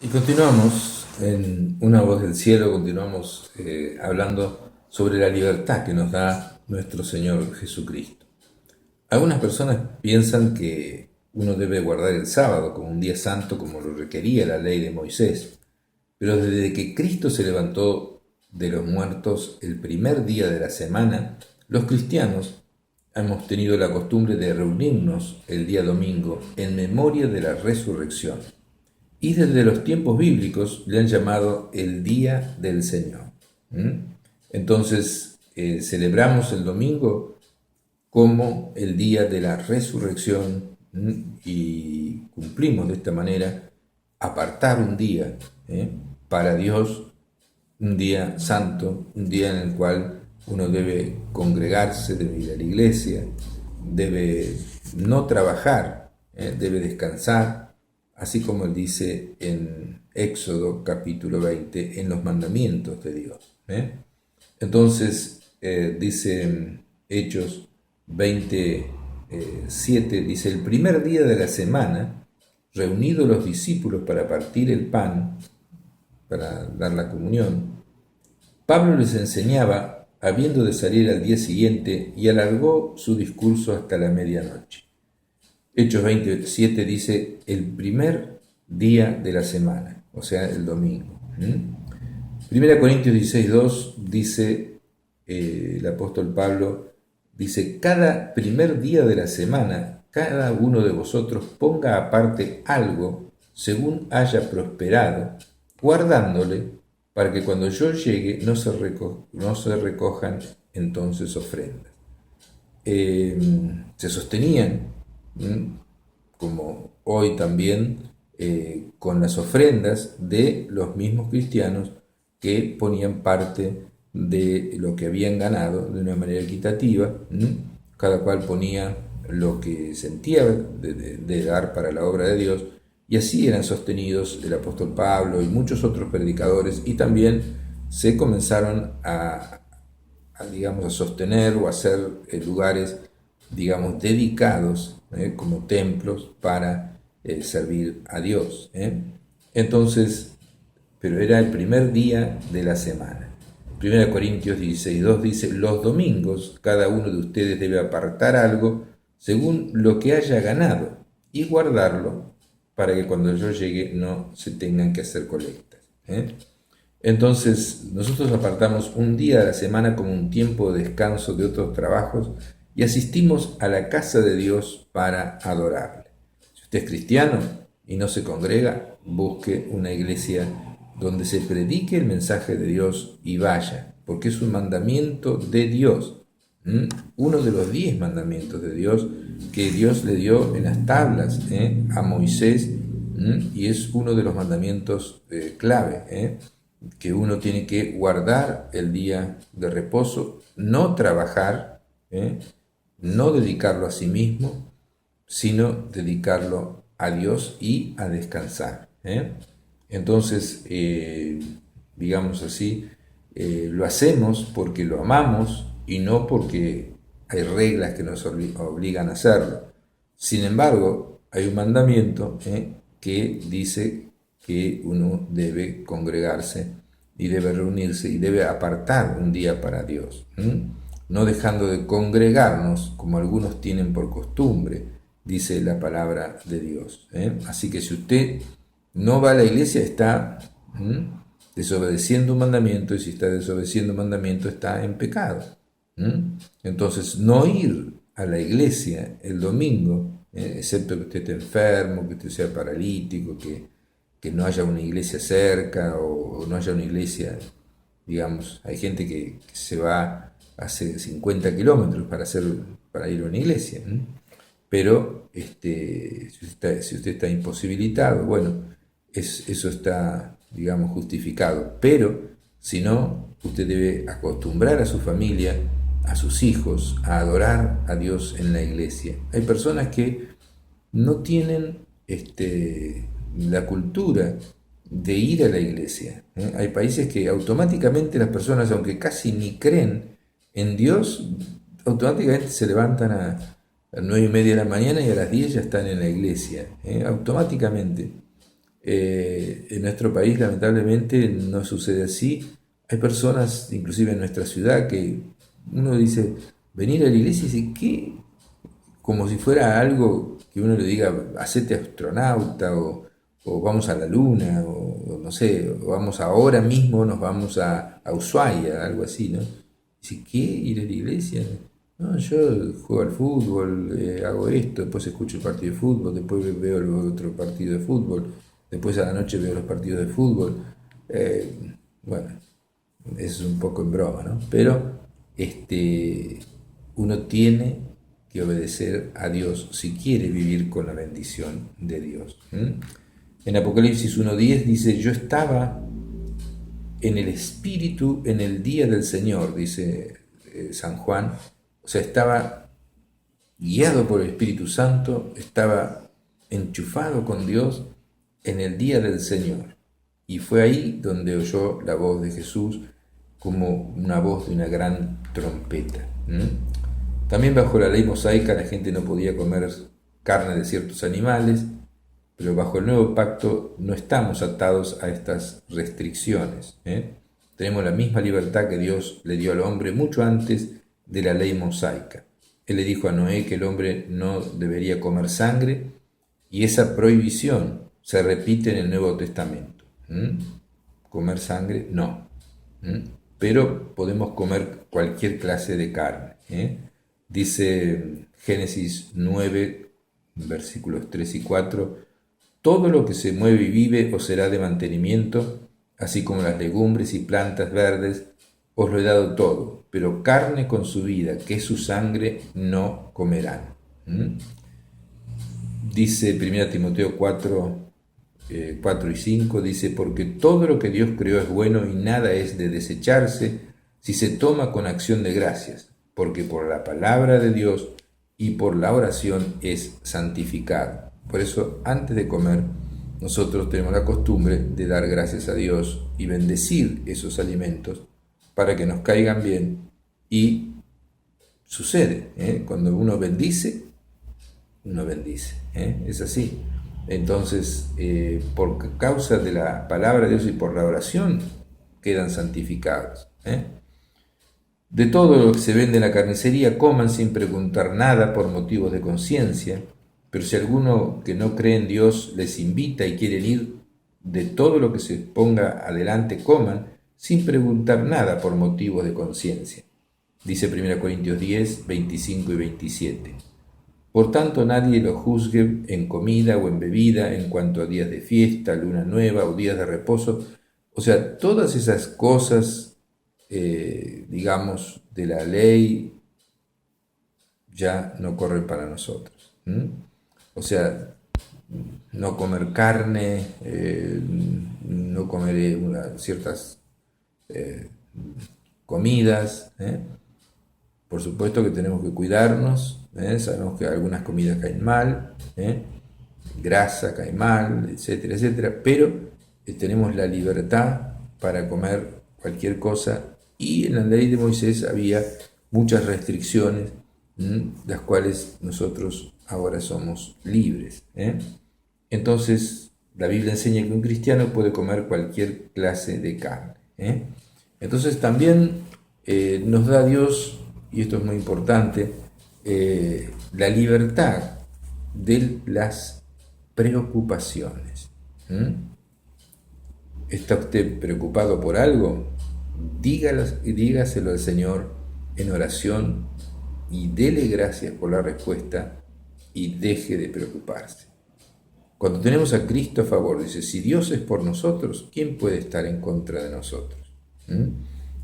Y continuamos en Una voz del cielo, continuamos hablando sobre la libertad que nos da nuestro Señor Jesucristo. Algunas personas piensan que uno debe guardar el sábado como un día santo como lo requería la ley de Moisés, pero desde que Cristo se levantó de los muertos el primer día de la semana, los cristianos hemos tenido la costumbre de reunirnos el día domingo en memoria de la resurrección. Y desde los tiempos bíblicos le han llamado el Día del Señor. Entonces, celebramos el domingo como el día de la resurrección y cumplimos de esta manera apartar un día para Dios, un día santo, un día en el cual uno debe congregarse, debe ir a la iglesia, debe no trabajar, debe descansar, así como él dice en Éxodo capítulo 20, en los mandamientos de Dios. Entonces, dice Hechos 27, dice, el primer día de la semana, reunidos los discípulos para partir el pan, para dar la comunión, Pablo les enseñaba, habiendo de salir al día siguiente, y alargó su discurso hasta la medianoche. Hechos 27 dice el primer día de la semana, o sea, el domingo. Primera Corintios 16:2 dice, el apóstol Pablo dice, cada primer día de la semana, cada uno de vosotros ponga aparte algo según haya prosperado, guardándole para que cuando yo llegue no se recojan entonces ofrendas. Se sostenían, como hoy también, con las ofrendas de los mismos cristianos que ponían parte de lo que habían ganado de una manera equitativa. Cada cual ponía lo que sentía de dar para la obra de Dios, y así eran sostenidos el apóstol Pablo y muchos otros predicadores, y también se comenzaron digamos, a sostener o a hacer lugares, digamos, dedicados como templos para servir a Dios. Entonces, pero era el primer día de la semana. 1 Corintios 16:2 dice, los domingos cada uno de ustedes debe apartar algo según lo que haya ganado y guardarlo para que cuando yo llegue no se tengan que hacer colectas. Entonces, nosotros apartamos un día de la semana como un tiempo de descanso de otros trabajos y asistimos a la casa de Dios para adorarle. Si usted es cristiano y no se congrega, busque una iglesia donde se predique el mensaje de Dios y vaya, porque es un mandamiento de Dios, uno de los 10 mandamientos de Dios que Dios le dio en las tablas a Moisés, y es uno de los mandamientos clave, que uno tiene que guardar el día de reposo, no trabajar, no dedicarlo a sí mismo, sino dedicarlo a Dios y a descansar. Entonces, digamos así, lo hacemos porque lo amamos y no porque hay reglas que nos obligan a hacerlo. Sin embargo, hay un mandamiento que dice que uno debe congregarse y debe reunirse y debe apartar un día para Dios, no dejando de congregarnos como algunos tienen por costumbre, dice la palabra de Dios. Así que si usted no va a la iglesia, está desobedeciendo un mandamiento, y si está desobedeciendo un mandamiento está en pecado. Entonces, no ir a la iglesia el domingo, excepto que usted esté enfermo, que usted sea paralítico, que no haya una iglesia cerca o no haya una iglesia, digamos, hay gente que se va hace 50 kilómetros para ir a una iglesia, pero si usted está imposibilitado, bueno, eso está, digamos, justificado, pero si no, usted debe acostumbrar a su familia, a sus hijos, a adorar a Dios en la iglesia. Hay personas que no tienen la cultura de ir a la iglesia. Hay países que automáticamente las personas, aunque casi ni creen en Dios, automáticamente se levantan a las 9:30 de la mañana y a las 10 ya están en la iglesia, automáticamente. En nuestro país lamentablemente no sucede así. Hay personas, inclusive en nuestra ciudad, que uno dice, venir a la iglesia y dice, ¿qué? Como si fuera algo que uno le diga, hacete astronauta o vamos a la luna o no sé, o vamos ahora mismo, nos vamos a Ushuaia, algo así, ¿no? Dice, ¿qué? ¿Ir a la iglesia? No, yo juego al fútbol, hago esto, después escucho el partido de fútbol, después veo el otro partido de fútbol, después a la noche veo los partidos de fútbol. Eh, bueno, eso es un poco en broma, ¿no? Pero uno tiene que obedecer a Dios si quiere vivir con la bendición de Dios. En Apocalipsis 1:10 dice, yo estaba en el Espíritu en el día del Señor, dice San Juan. O sea, estaba guiado por el Espíritu Santo, estaba enchufado con Dios en el día del Señor. Y fue ahí donde oyó la voz de Jesús como una voz de una gran trompeta. También bajo la ley mosaica la gente no podía comer carne de ciertos animales, pero bajo el nuevo pacto no estamos atados a estas restricciones. Tenemos la misma libertad que Dios le dio al hombre mucho antes de la ley mosaica. Él le dijo a Noé que el hombre no debería comer sangre y esa prohibición se repite en el Nuevo Testamento. Comer sangre, no. Pero podemos comer cualquier clase de carne. Dice Génesis 9, versículos 3 y 4, todo lo que se mueve y vive os será de mantenimiento, así como las legumbres y plantas verdes, os lo he dado todo, pero carne con su vida, que es su sangre, no comerán. Dice 1 Timoteo 4, 4 y 5, dice, porque todo lo que Dios creó es bueno y nada es de desecharse si se toma con acción de gracias, porque por la palabra de Dios y por la oración es santificado. Por eso, antes de comer, nosotros tenemos la costumbre de dar gracias a Dios y bendecir esos alimentos para que nos caigan bien. Y sucede, cuando uno bendice, es así. Entonces, por causa de la palabra de Dios y por la oración, quedan santificados. De todo lo que se vende en la carnicería, coman sin preguntar nada por motivos de conciencia, pero si alguno que no cree en Dios les invita y quieren ir, de todo lo que se ponga adelante coman sin preguntar nada por motivos de conciencia. Dice 1 Corintios 10, 25 y 27. Por tanto, nadie lo juzgue en comida o en bebida, en cuanto a días de fiesta, luna nueva o días de reposo. O sea, todas esas cosas, digamos, de la ley, ya no corren para nosotros. O sea, no comer carne, no comer ciertas comidas. Por supuesto que tenemos que cuidarnos, sabemos que algunas comidas caen mal, grasa cae mal, etcétera, etcétera, pero tenemos la libertad para comer cualquier cosa y en la ley de Moisés había muchas restricciones, las cuales nosotros ahora somos libres. Entonces, la Biblia enseña que un cristiano puede comer cualquier clase de carne. Entonces también nos da Dios, y esto es muy importante, la libertad de las preocupaciones. ¿Está usted preocupado por algo? Dígaselo al Señor en oración y dele gracias por la respuesta y deje de preocuparse. Cuando tenemos a Cristo a favor, dice, si Dios es por nosotros, ¿quién puede estar en contra de nosotros?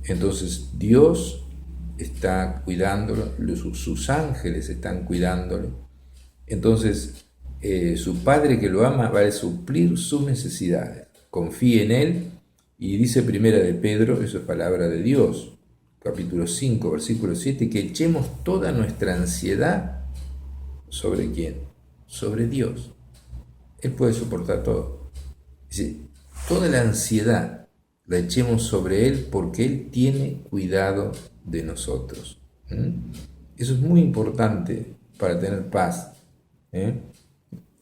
Entonces Dios está cuidándolo, sus ángeles están cuidándolo. Entonces su Padre que lo ama va a suplir sus necesidades. Confíe en Él y dice Primera de Pedro, eso es palabra de Dios, capítulo 5, versículo 7, que echemos toda nuestra ansiedad ¿sobre quién? Sobre Dios. Él puede soportar todo. Dice, toda la ansiedad la echemos sobre Él porque Él tiene cuidado de nosotros. Eso es muy importante para tener paz.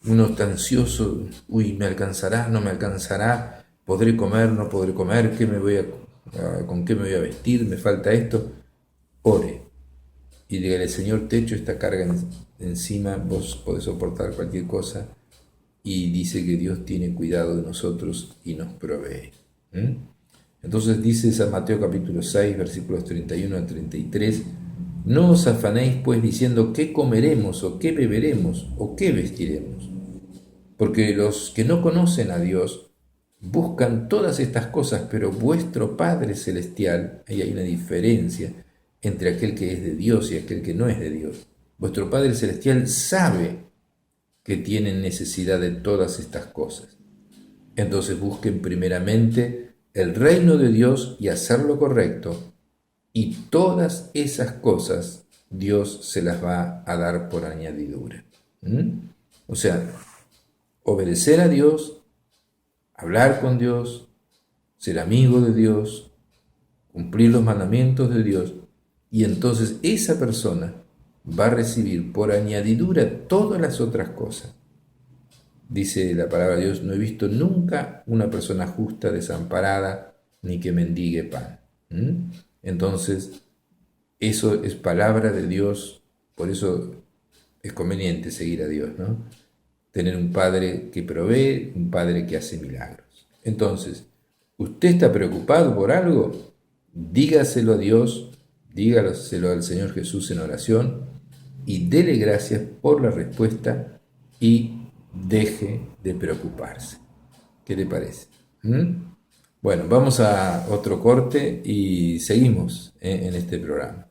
uno está ansioso, uy, ¿me alcanzará? ¿No me alcanzará? ¿Podré comer? ¿No podré comer? ¿Con qué me voy a vestir? ¿Me falta esto? Ore y dígale, Señor, te echo esta carga encima, vos podés soportar cualquier cosa, y dice que Dios tiene cuidado de nosotros y nos provee. Entonces dice San Mateo capítulo 6, versículos 31 al 33, no os afanéis pues diciendo qué comeremos o qué beberemos o qué vestiremos, porque los que no conocen a Dios buscan todas estas cosas, pero vuestro Padre Celestial, ahí hay una diferencia entre aquel que es de Dios y aquel que no es de Dios. Vuestro Padre Celestial sabe que tienen necesidad de todas estas cosas. Entonces busquen primeramente el reino de Dios y hacer lo correcto, y todas esas cosas Dios se las va a dar por añadidura. O sea, obedecer a Dios, hablar con Dios, ser amigo de Dios, cumplir los mandamientos de Dios, y entonces esa persona va a recibir por añadidura todas las otras cosas. Dice la palabra de Dios, no he visto nunca una persona justa desamparada ni que mendigue pan. Entonces, eso es palabra de Dios, por eso es conveniente seguir a Dios, ¿no? Tener un Padre que provee, un Padre que hace milagros. Entonces, ¿usted está preocupado por algo? Dígaselo a Dios, dígaselo al Señor Jesús en oración y dele gracias por la respuesta y deje de preocuparse. ¿Qué le parece? Bueno, vamos a otro corte y seguimos en este programa.